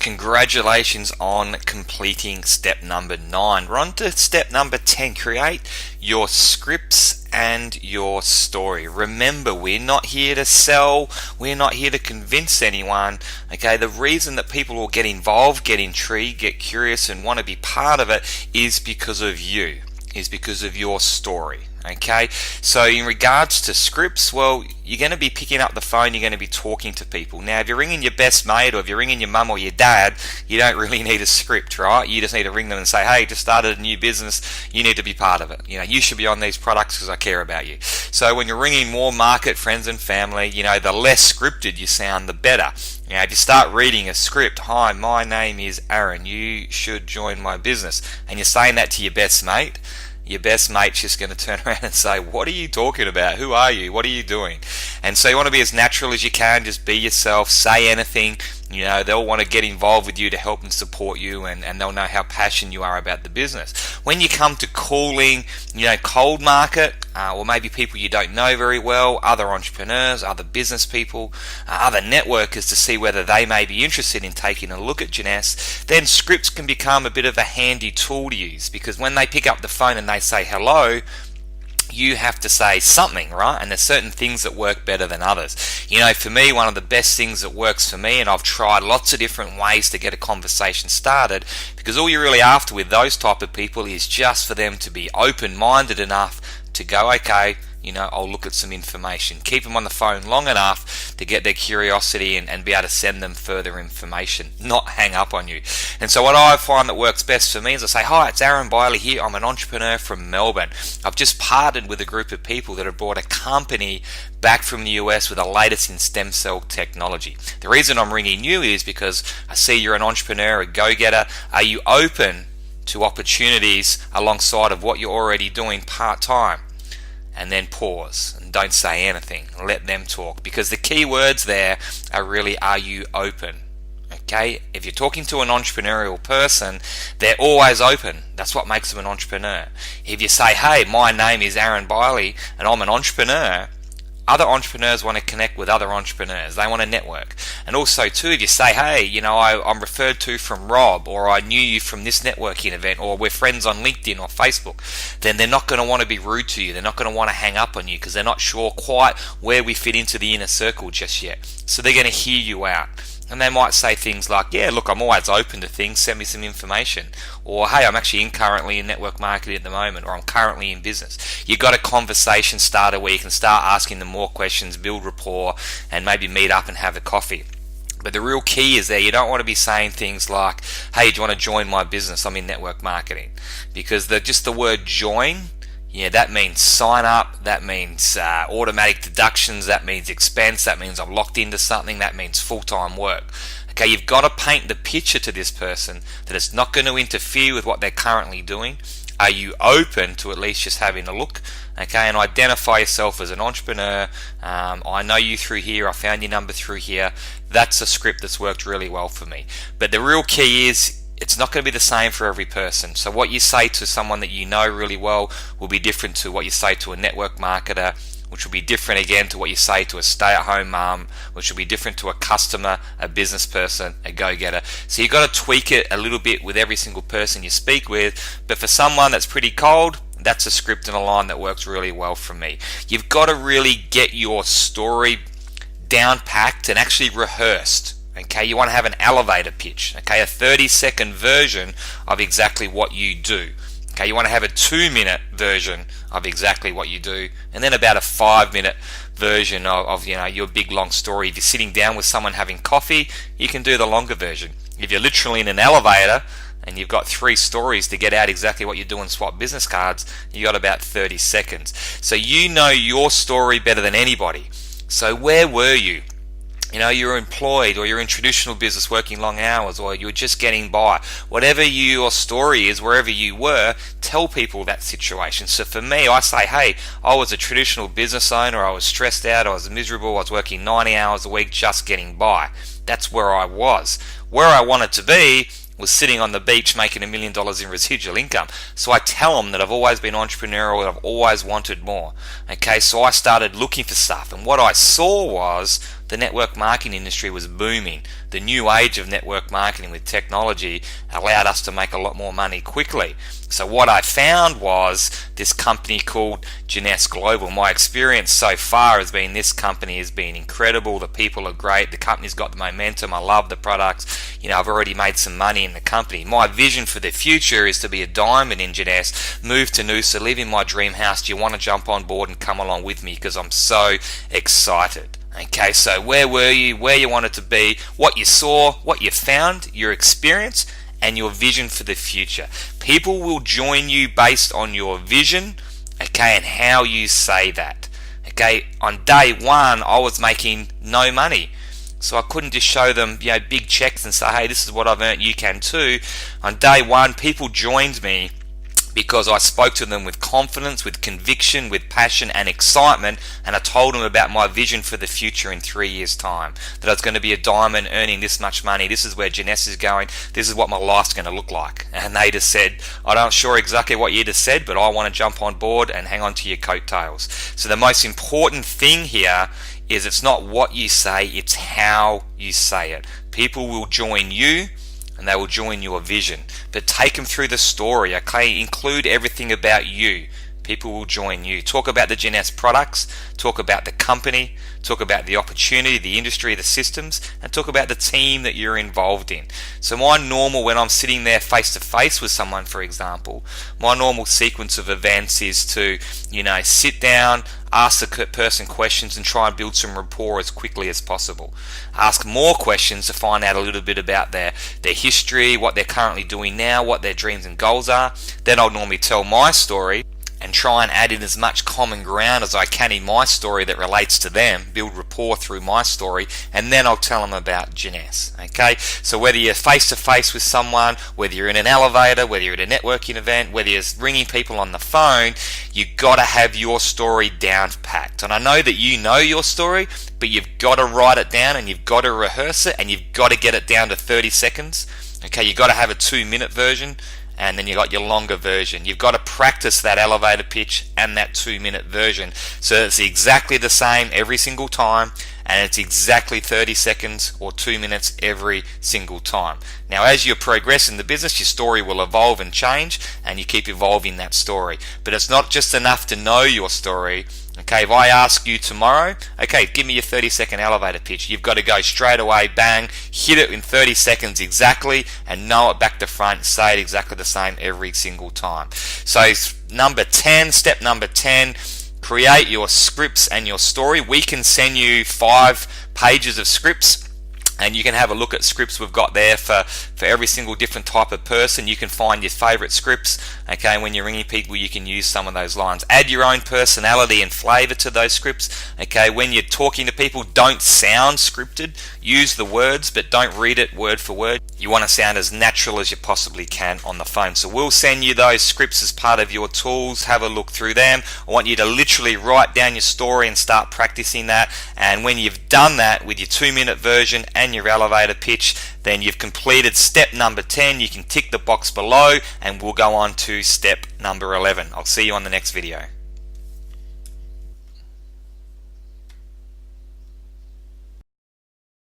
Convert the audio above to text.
Congratulations on completing step number 9. We're on to step number 10. Create your scripts and your story. Remember, we're not here to sell. We're not here to convince anyone. Okay, the reason that people will get involved, get intrigued, get curious, and want to be part of it is because of you, is because of your story. Okay, so in regards to scripts, well, you're going to be picking up the phone, you're going to be talking to people. Now, if you're ringing your best mate or if you're ringing your mum or your dad, you don't really need a script, right? You just need to ring them and say, hey, just started a new business, you need to be part of it. You should be on these products because I care about you. So when you're ringing more market friends and family, the less scripted you sound, the better. If you start reading a script, hi, my name is Aaron, you should join my business, and you're saying that to your best mate, your best mate's just going to turn around and say, what are you talking about? Who are you? What are you doing? And so you want to be as natural as you can. Just be yourself. Say anything. They'll want to get involved with you to help and support you, and they'll know how passionate you are about the business. When you come to calling, cold market, or maybe people you don't know very well, other entrepreneurs, other business people, other networkers to see whether they may be interested in taking a look at Jeunesse, then scripts can become a bit of a handy tool to use, because when they pick up the phone and they say hello, you have to say something, right? And there's certain things that work better than others. For me, one of the best things that works for me, and I've tried lots of different ways to get a conversation started, because all you're really after with those type of people is just for them to be open-minded enough to go, okay, I'll look at some information. Keep them on the phone long enough to get their curiosity and be able to send them further information, not hang up on you. And so what I find that works best for me is I say, hi, it's Aaron Biley here. I'm an entrepreneur from Melbourne. I've just partnered with a group of people that have brought a company back from the US with the latest in stem cell technology. The reason I'm ringing you is because I see you're an entrepreneur, a go-getter. Are you open to opportunities alongside of what you're already doing part-time? And then pause and don't say anything. Let them talk, because the key words there are really, are you open? Okay, if you're talking to an entrepreneurial person, they're always open. That's what makes them an entrepreneur. If you say, hey, my name is Aaron Biley and I'm an entrepreneur, other entrepreneurs want to connect with other entrepreneurs. They want to network. And also too, if you say, hey, I'm referred to from Rob, or I knew you from this networking event, or we're friends on LinkedIn or Facebook, then they're not going to want to be rude to you. They're not going to want to hang up on you because they're not sure quite where we fit into the inner circle just yet. So they're going to hear you out. And they might say things like, yeah, look, I'm always open to things, send me some information. Or, hey, I'm actually currently in network marketing at the moment, or I'm currently in business. You've got a conversation starter where you can start asking them more questions, build rapport, and maybe meet up and have a coffee. But the real key is there, you don't want to be saying things like, hey, do you want to join my business? I'm in network marketing. Because just the word join, that means sign up, that means automatic deductions, that means expense, that means I'm locked into something, that means full-time work. Okay, you've got to paint the picture to this person that it's not going to interfere with what they're currently doing. Are you open to at least just having a look? Okay, and identify yourself as an entrepreneur. I know you through here, I found your number through here. That's a script that's worked really well for me. But the real key is, it's not going to be the same for every person. So what you say to someone that you know really well will be different to what you say to a network marketer, which will be different again to what you say to a stay-at-home mom, which will be different to a customer, a business person, a go-getter. So you've got to tweak it a little bit with every single person you speak with. But for someone that's pretty cold, that's a script and a line that works really well for me. You've got to really get your story down packed and actually rehearsed. Okay, you want to have an elevator pitch, okay, a 30-second version of exactly what you do. Okay, you want to have a 2-minute version of exactly what you do, and then about a 5-minute version of your big long story. If you're sitting down with someone having coffee, you can do the longer version. If you're literally in an elevator and you've got 3 stories to get out exactly what you do and swap business cards, you got about 30 seconds. So you know your story better than anybody. So where were you? You're employed, or you're in traditional business working long hours, or you're just getting by. Whatever your story is, wherever you were, tell people that situation. So for me, I say, hey, I was a traditional business owner, I was stressed out, I was miserable, I was working 90 hours a week just getting by. That's where I was. Where I wanted to be was sitting on the beach making $1 million in residual income. So I tell them that I've always been entrepreneurial, that I've always wanted more. Okay, so I started looking for stuff, and what I saw was the network marketing industry was booming. The new age of network marketing with technology allowed us to make a lot more money quickly. So what I found was this company called Jeunesse Global. My experience so far has been this company has been incredible. The people are great. The company's got the momentum. I love the products. I've already made some money in the company. My vision for the future is to be a diamond in Jeunesse, move to Noosa, live in my dream house. Do you want to jump on board and come along with me? Because I'm so excited. Okay, so where were you, where you wanted to be, what you saw, what you found, your experience, and your vision for the future. People will join you based on your vision, okay, and how you say that. Okay, on day one, I was making no money. So I couldn't just show them, big checks and say, hey, this is what I've earned, you can too. On day one, people joined me because I spoke to them with confidence, with conviction, with passion and excitement, and I told them about my vision for the future in 3 years' time. That I was going to be a diamond earning this much money. This is where Jeunesse is going. This is what my life's going to look like. And they just said, I'm not sure exactly what you just said, but I want to jump on board and hang on to your coattails. So the most important thing here is it's not what you say, it's how you say it. People will join you and they will join your vision. But take them through the story, okay? Include everything about you. People will join you. Talk about the Jeunesse products, talk about the company, talk about the opportunity, the industry, the systems, and talk about the team that you're involved in. So my normal, when I'm sitting there face to face with someone, for example, my normal sequence of events is to, sit down, ask the person questions and try and build some rapport as quickly as possible. Ask more questions to find out a little bit about their history, what they're currently doing now, what their dreams and goals are. Then I'll normally tell my story and try and add in as much common ground as I can in my story that relates to them, build rapport through my story, and then I'll tell them about Jeunesse. Okay, so whether you're face to face with someone, whether you're in an elevator, whether you're at a networking event, whether you're ringing people on the phone, you got to have your story down packed. And I know that you know your story, but you've got to write it down and you've got to rehearse it and you've got to get it down to 30 seconds. Okay, you've got to have a 2-minute version. And then you got your longer version. You've got to practice that elevator pitch and that 2-minute version. So it's exactly the same every single time, and it's exactly 30 seconds or 2 minutes every single time. Now, as you progress in the business, your story will evolve and change, and you keep evolving that story. But it's not just enough to know your story. Okay, if I ask you tomorrow, okay, give me your 30-second elevator pitch, you've got to go straight away, bang, hit it in 30 seconds exactly, and know it back to front, say it exactly the same every single time. So step number 10, create your scripts and your story. We can send you 5 pages of scripts, and you can have a look at scripts we've got there for every single different type of person. You can find your favorite scripts. Okay, when you're ringing people, you can use some of those lines. Add your own personality and flavor to those scripts. Okay, when you're talking to people, don't sound scripted. Use the words, but don't read it word for word. You want to sound as natural as you possibly can on the phone. So we'll send you those scripts as part of your tools. Have a look through them. I want you to literally write down your story and start practicing that. And when you've done that with your 2-minute version and your elevator pitch, then you've completed step number 10. You can tick the box below and we'll go on to step number 11. I'll see you on the next video.